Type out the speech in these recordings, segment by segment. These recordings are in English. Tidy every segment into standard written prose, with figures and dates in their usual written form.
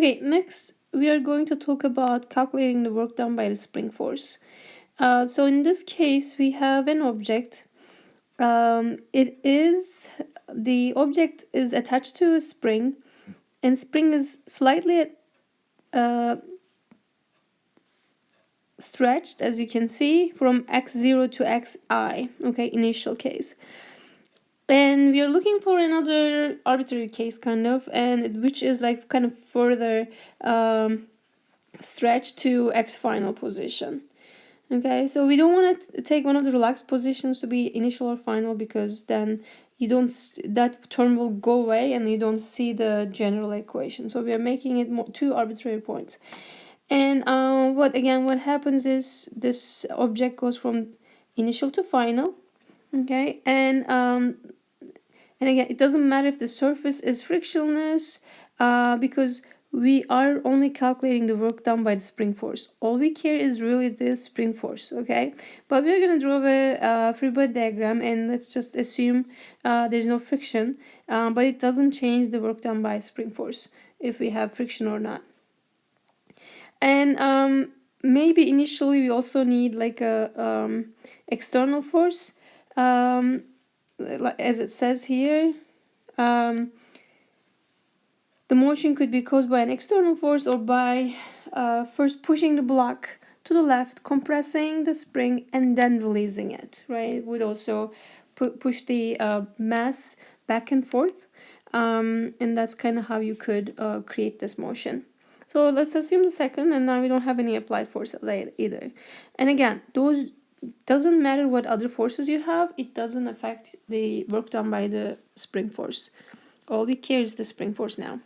Okay, next we are going to talk about calculating the work done by the spring force. So in this case, we have an object. The object is attached to a spring, and spring is slightly stretched, as you can see, from x0 to xi, okay, initial case. And we are looking for another arbitrary case, kind of, and which is like kind of further stretched to x final position. Okay, so we don't want to take one of the relaxed positions to be initial or final, because then you don't, that term will go away and you don't see the general equation. So we are making it two arbitrary points. And what happens is this object goes from initial to final. Okay, and again, it doesn't matter if the surface is frictionless, because we are only calculating the work done by the spring force. All we care is really the spring force, okay? But we're going to draw a free body diagram, and let's just assume there's no friction, but it doesn't change the work done by spring force if we have friction or not. And maybe initially we also need like a external force, as it says here. The motion could be caused by an external force or by first pushing the block to the left, compressing the spring, and then releasing it, right? It would also push the mass back and forth, and that's kind of how you could create this motion. So let's assume the second, and now we don't have any applied force either. And again, those doesn't matter what other forces you have, it doesn't affect the work done by the spring force. All we care is the spring force now.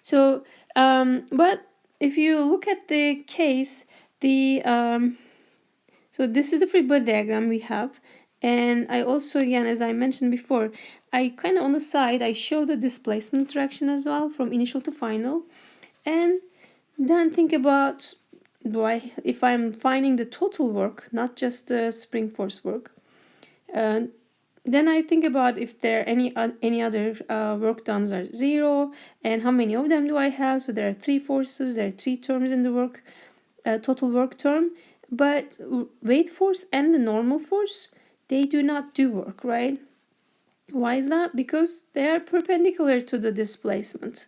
So, but if you look at the case, so this is the free body diagram we have. And I also, again, as I mentioned before, I kind of on the side, I show the displacement direction as well from initial to final. And then think about, if I'm finding the total work, not just the spring force work, then I think about if there are any other work done are zero, and how many of them do I have. So there are three forces, there are three terms in the work, total work term, but weight force and the normal force, they do not do work, right? Why is that? Because they are perpendicular to the displacement.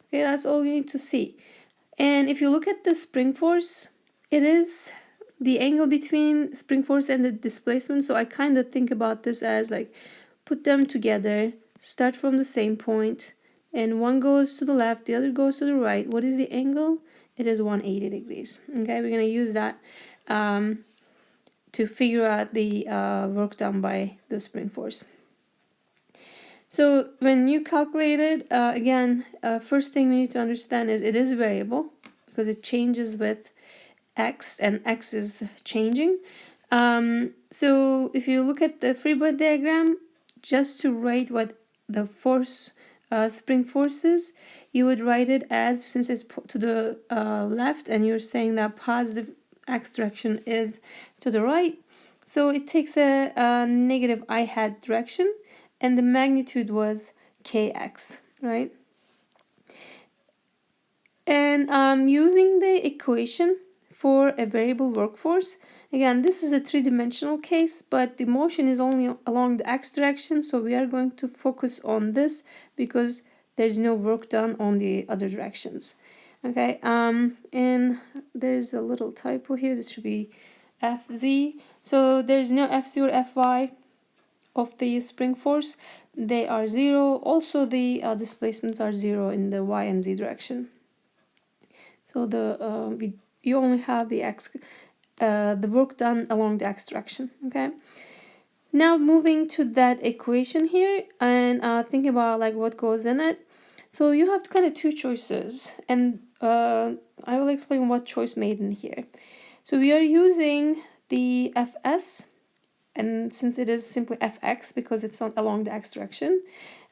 Okay, that's all you need to see. And if you look at the spring force, it is the angle between spring force and the displacement. So I kind of think about this as like, put them together, start from the same point, and one goes to the left, the other goes to the right. What is the angle? It is 180 degrees. Okay, we're going to use that to figure out the work done by the spring force. So when you calculate it, again, first thing we need to understand is it is variable, because it changes with x, and x is changing. So if you look at the free body diagram, just to write what the force, spring force is, you would write it as, since it's to the left and you're saying that positive x direction is to the right, so it takes a negative I hat direction, and the magnitude was kx, right? And using the equation for a variable work force, again, this is a three-dimensional case, but the motion is only along the x direction, so we are going to focus on this because there's no work done on the other directions. Okay, and there's a little typo here. This should be Fz. So there's no Fz or Fy of the spring force. They are zero. Also, the displacements are zero in the y and z direction. So you only have the x, the work done along the x direction. Okay. Now moving to that equation here, and think about like what goes in it. So you have kind of two choices, and I will explain what choice made in here. So we are using the Fs, and since it is simply Fx because it's along the x direction,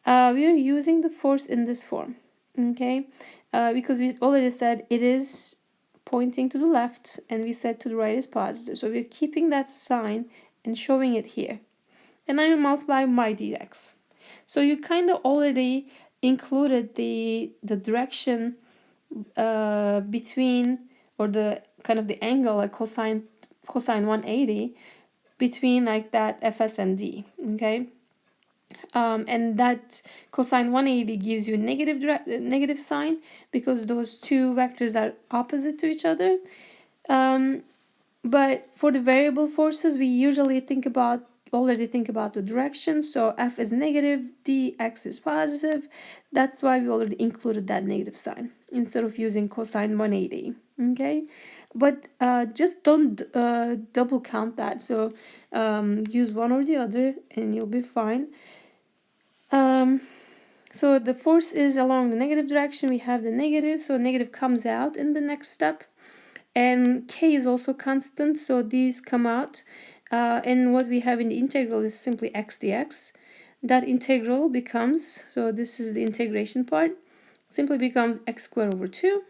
we are using the force in this form, okay? Because we already said it is pointing to the left, and we said to the right is positive. So we're keeping that sign and showing it here. And I multiply by dx. So you kind of already included the direction between, or the kind of the angle, like cosine 180 between like that Fs and D, okay? And that cosine 180 gives you negative sign because those two vectors are opposite to each other. But for the variable forces, we usually already think about the direction. So F is negative, dx is positive. That's why we already included that negative sign instead of using cosine 180, okay? But just don't double count that. So use one or the other and you'll be fine. So the force is along the negative direction. We have the negative, so negative comes out in the next step. And k is also constant, so these come out. And what we have in the integral is simply x dx. That integral becomes, so this is the integration part, simply becomes x squared over 2.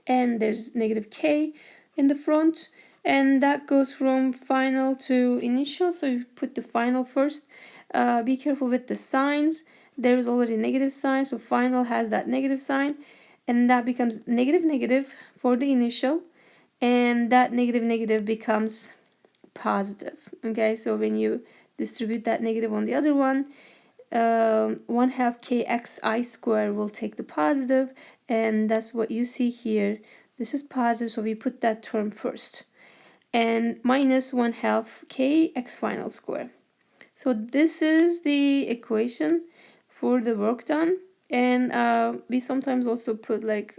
And there's negative k in the front. And that goes from final to initial, so you put the final first. Be careful with the signs. There is already a negative sign, so final has that negative sign. And that becomes negative negative for the initial. And that negative negative becomes positive, okay? So when you distribute that negative on the other one, 1/2 kxi squared will take the positive, and that's what you see here. This is positive, so we put that term first. And minus 1/2 kx final squared. So this is the equation for the work done. And we sometimes also put like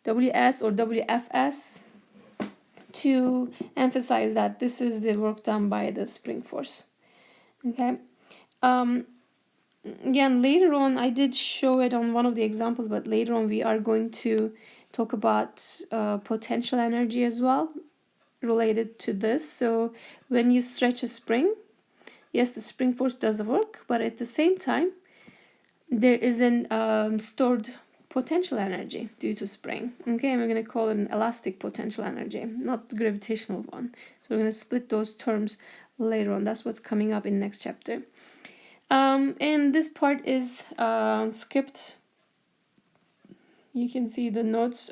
WS or WFS to emphasize that this is the work done by the spring force, okay? Again, later on, I did show it on one of the examples, but later on we are going to talk about potential energy as well related to this. So when you stretch a spring, yes, the spring force does work, but at the same time, there is an stored potential energy due to spring, okay? And we're going to call it an elastic potential energy, not the gravitational one. So we're going to split those terms later on. That's what's coming up in next chapter. And this part is skipped. You can see the notes,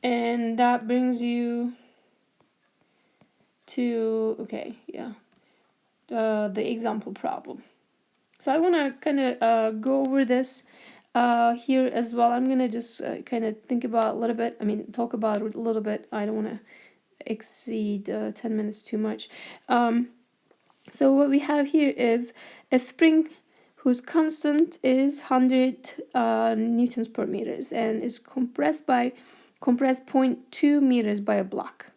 and that brings you to, okay, yeah, the example problem. So I want to kind of go over this here as well. I'm going to just kind of think about a little bit, talk about it a little bit. I don't want to exceed 10 minutes too much. So what we have here is a spring whose constant is 100 newtons per meters and is compressed 0.2 meters by a block.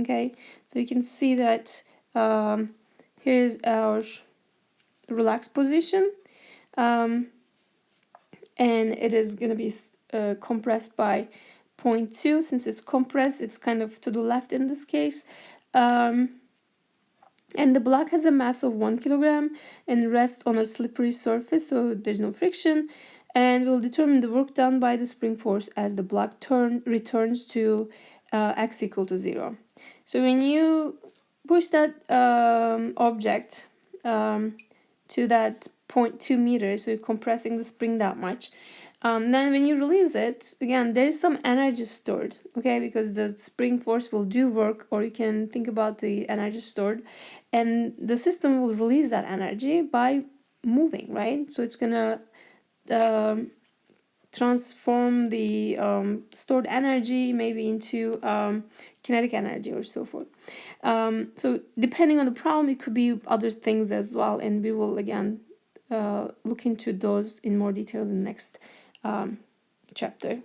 Okay, so you can see that here is our relaxed position, and it is going to be compressed by 0.2. Since it's compressed, it's kind of to the left in this case. And the block has a mass of 1 kilogram and rests on a slippery surface, so there's no friction, and will determine the work done by the spring force as the block returns to x equal to 0. So when you push that object to that 0.2 meters, so you're compressing the spring that much, then when you release it, again, there is some energy stored, okay, because the spring force will do work, or you can think about the energy stored, and the system will release that energy by moving, right? So it's gonna transform the stored energy maybe into kinetic energy or so forth. So depending on the problem, it could be other things as well, and we will again look into those in more details in the next chapter.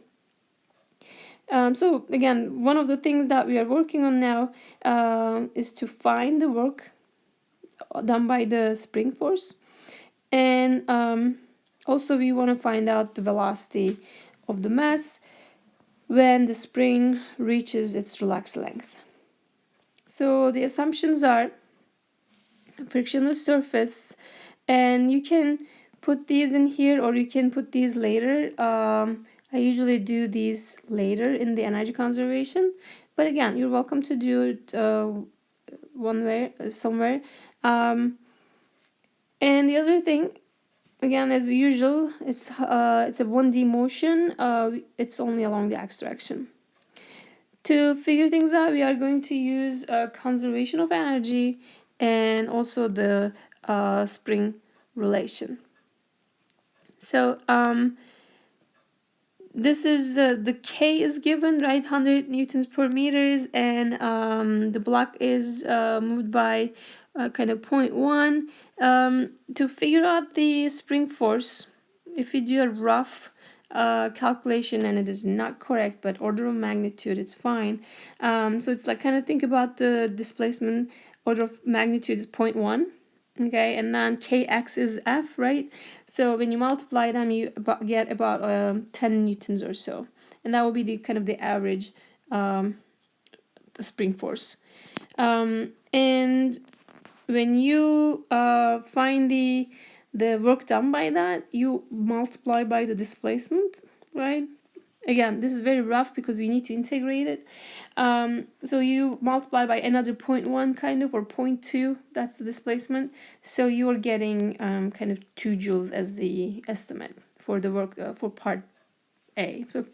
So again, one of the things that we are working on now is to find the work done by the spring force, and also we want to find out the velocity of the mass when the spring reaches its relaxed length. So the assumptions are frictionless surface, and you can put these in here or you can put these later. I usually do these later in the energy conservation, but again, you're welcome to do it somewhere. And the other thing again, as usual, it's a 1D motion. It's only along the x direction. To figure things out, we are going to use conservation of energy and also the spring relation. So this is the K is given, right? 100 newtons per meters, and the block is moved by kind of 0.1. To figure out the spring force, if you do a rough calculation and it is not correct, but order of magnitude, it's fine. So it's like kind of think about the displacement, order of magnitude is 0.1. Okay, and then kx is F, right? So when you multiply them, you get about 10 newtons or so, and that will be the kind of the average spring force. And when you find the work done by that, you multiply by the displacement, right? Again, this is very rough because we need to integrate it. So you multiply by another 0.1 kind of, or 0.2, that's the displacement. So you are getting kind of 2 joules as the estimate for the work for part A. So a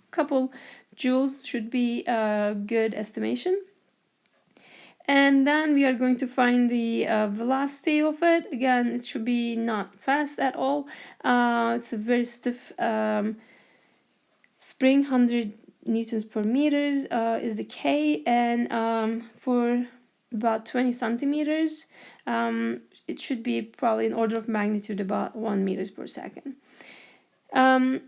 couple joules should be a good estimation. And then we are going to find the velocity of it. Again, it should be not fast at all. It's a very stiff spring, 100 newtons per meters is the K, and for about 20 centimeters, it should be probably an order of magnitude about 1 meters per second. And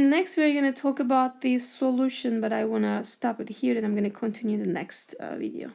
next we're going to talk about the solution, but I want to stop it here and I'm going to continue the next video.